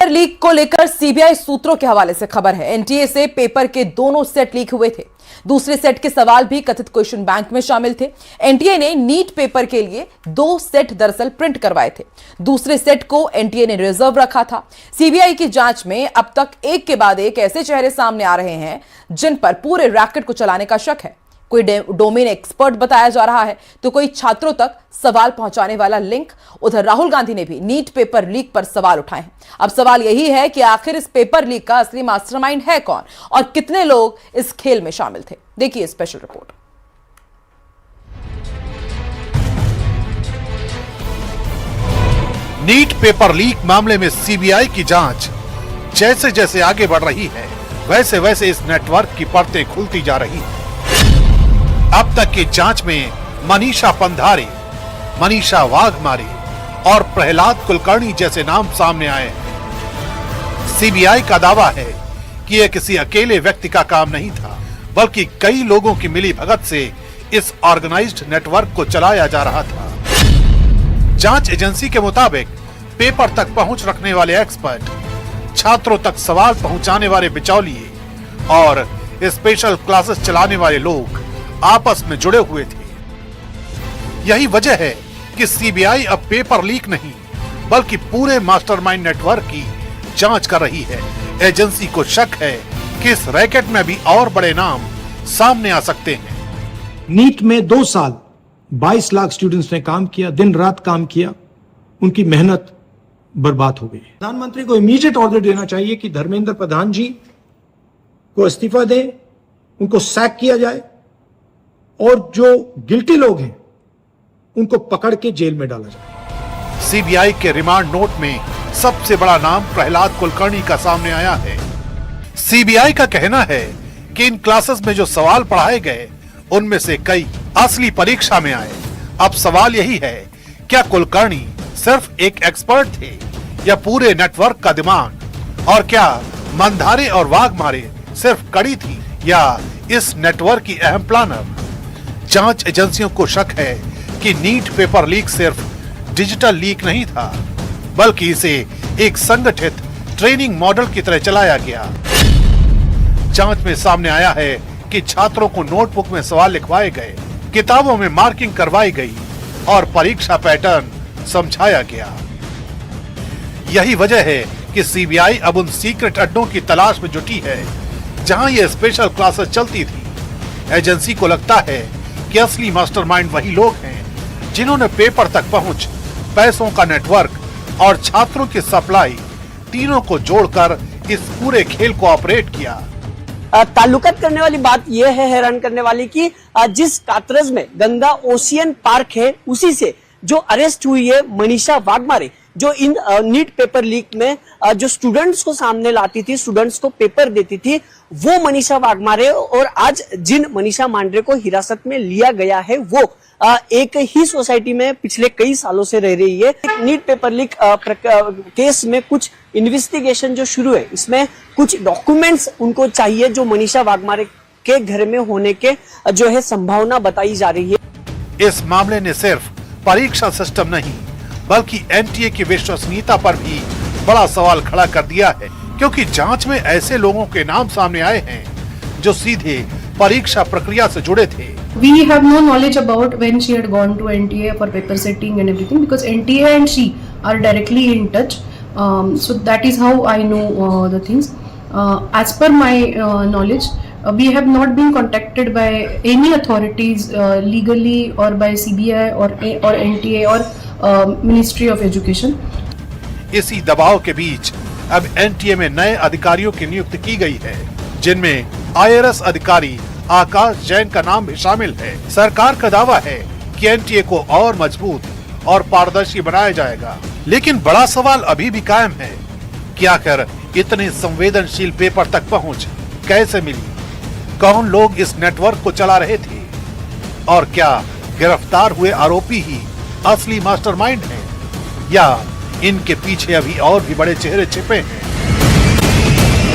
Leak को लेकर CBI सूत्रों के हवाले से खबर है। एनटीए से पेपर के दोनों सेट लीक हुए थे। दूसरे सेट के सवाल भी कथित क्वेश्चन बैंक में शामिल थे। एनटीए ने नीट पेपर के लिए 2 सेट दरअसल प्रिंट करवाए थे। दूसरे सेट को एनटीए ने रिजर्व रखा था। सीबीआई की जांच में अब तक एक के बाद एक ऐसे चेहरे सामने आ रहे हैं जिन पर पूरे रैकेट को चलाने का शक है। कोई डोमेन एक्सपर्ट बताया जा रहा है तो कोई छात्रों तक सवाल पहुंचाने वाला लिंक। उधर राहुल गांधी ने भी नीट पेपर लीक पर सवाल उठाए हैं। अब सवाल यही है कि आखिर इस पेपर लीक का असली मास्टरमाइंड है कौन और कितने लोग इस खेल में शामिल थे। देखिए special report. NEET paper leak मामले में सीबीआई की जांच जैसे जैसे आगे बढ़ रही है वैसे वैसे इस नेटवर्क की परतें खुलती जा रही है। अब तक की जांच में मनीषा पंधारे, मनीषा वाघमारे और प्रहलाद कुलकर्णी जैसे नाम सामने आए हैं। सीबीआई का दावा है कि यह किसी अकेले व्यक्ति का काम नहीं था, बल्कि कई लोगों की मिलीभगत से इस ऑर्गेनाइज्ड नेटवर्क को चलाया जा रहा था। जांच एजेंसी के मुताबिक पेपर तक पहुंच रखने वाले एक्सपर्ट, छात्रों तक सवाल पहुंचाने वाले बिचौलिए और स्पेशल क्लासेस चलाने वाले लोग आपस में जुड़े हुए थे। यही वजह है कि सीबीआई अब पेपर लीक नहीं बल्कि पूरे मास्टरमाइंड नेटवर्क की जांच कर रही है। एजेंसी को शक है कि इस रैकेट में भी और बड़े नाम सामने आ सकते हैं। नीट में 2 साल 22 लाख स्टूडेंट्स ने काम किया, दिन रात काम किया, उनकी मेहनत बर्बाद हो गई। प्रधानमंत्री को इमीडिएट ऑर्डर देना चाहिए कि धर्मेंद्र प्रधान जी को इस्तीफा दें, उनको सैक किया जाए और जो गिल्टी लोग हैं उनको पकड़ के जेल में डाला जाए। सीबीआई के रिमांड नोट में सबसे बड़ा नाम प्रहलाद कुलकर्णी का सामने आया है। सीबीआई का कहना है कि इन क्लासेस में जो सवाल पढ़ाए गए उनमें से कई असली परीक्षा में आए। अब सवाल यही है, क्या कुलकर्णी सिर्फ एक एक्सपर्ट थे या पूरे नेटवर्क का दिमाग, और क्या मंधारे और वाघमारे सिर्फ कड़ी थी या इस नेटवर्क की अहम प्लानर। जांच एजेंसियों को शक है कि नीट पेपर लीक सिर्फ डिजिटल लीक नहीं था, बल्कि इसे एक संगठित ट्रेनिंग मॉडल की तरह चलाया गया। जांच में सामने आया है कि छात्रों को नोटबुक में सवाल लिखवाए गए, किताबों में मार्किंग करवाई गई और परीक्षा पैटर्न समझाया गया। यही वजह है कि सीबीआई अब उन सीक्रेट अड्डों की तलाश में जुटी है जहां ये स्पेशल क्लासेस चलती थी। एजेंसी को लगता है कि असली मास्टरमाइंड वही लोग हैं जिन्होंने पेपर तक पहुंच, पैसों का नेटवर्क और छात्रों की सप्लाई तीनों को जोड़कर इस पूरे खेल को ऑपरेट किया। ताल्लुकात करने वाली बात यह है, हैरान करने वाली, कि जिस कातरज में गंगा ओशियन पार्क है उसी से जो अरेस्ट हुई है मनीषा वाघमारे, जो इन नीट पेपर लीक में जो स्टूडेंट्स को सामने लाती थी, स्टूडेंट्स को पेपर देती थी, वो मनीषा वाघमारे। और आज जिन मनीषा मांडरे को हिरासत में लिया गया है वो एक ही सोसाइटी में पिछले कई सालों से रह रही है। नीट पेपर लीक केस में कुछ इन्वेस्टिगेशन जो शुरू है, इसमें कुछ डॉक्यूमेंट्स उनको चाहिए जो मनीषा वाघमारे के घर में होने के जो है संभावना बताई जा रही है। इस मामले ने सिर्फ परीक्षा सिस्टम नहीं बल्कि एनटीए की विश्वसनीयता पर भी बड़ा सवाल खड़ा कर दिया है, क्योंकि जांच में ऐसे लोगों के नाम सामने आए हैं जो सीधे परीक्षा प्रक्रिया से जुड़े थे। We have no knowledge about when she had gone to NTA for paper setting and everything, because NTA and she are directly in touch. So that is how I know the things. As per my knowledge, we have not been contacted by any authorities legally or by CBI or NTA or Ministry of Education. इसी दबाव के बीच अब NTA में नए अधिकारियों की नियुक्ति की गई है, जिनमें IRS अधिकारी आकाश जैन का नाम भी शामिल है। सरकार का दावा है कि एनटीए को और मजबूत और पारदर्शी बनाया जाएगा, लेकिन बड़ा सवाल अभी भी कायम है कि आखिर इतने संवेदनशील पेपर तक पहुंच कैसे मिली, कौन लोग इस नेटवर्क को चला रहे थे और क्या गिरफ्तार हुए आरोपी ही असली मास्टरमाइंड हैं या इनके पीछे अभी और भी बड़े चेहरे छिपे हैं।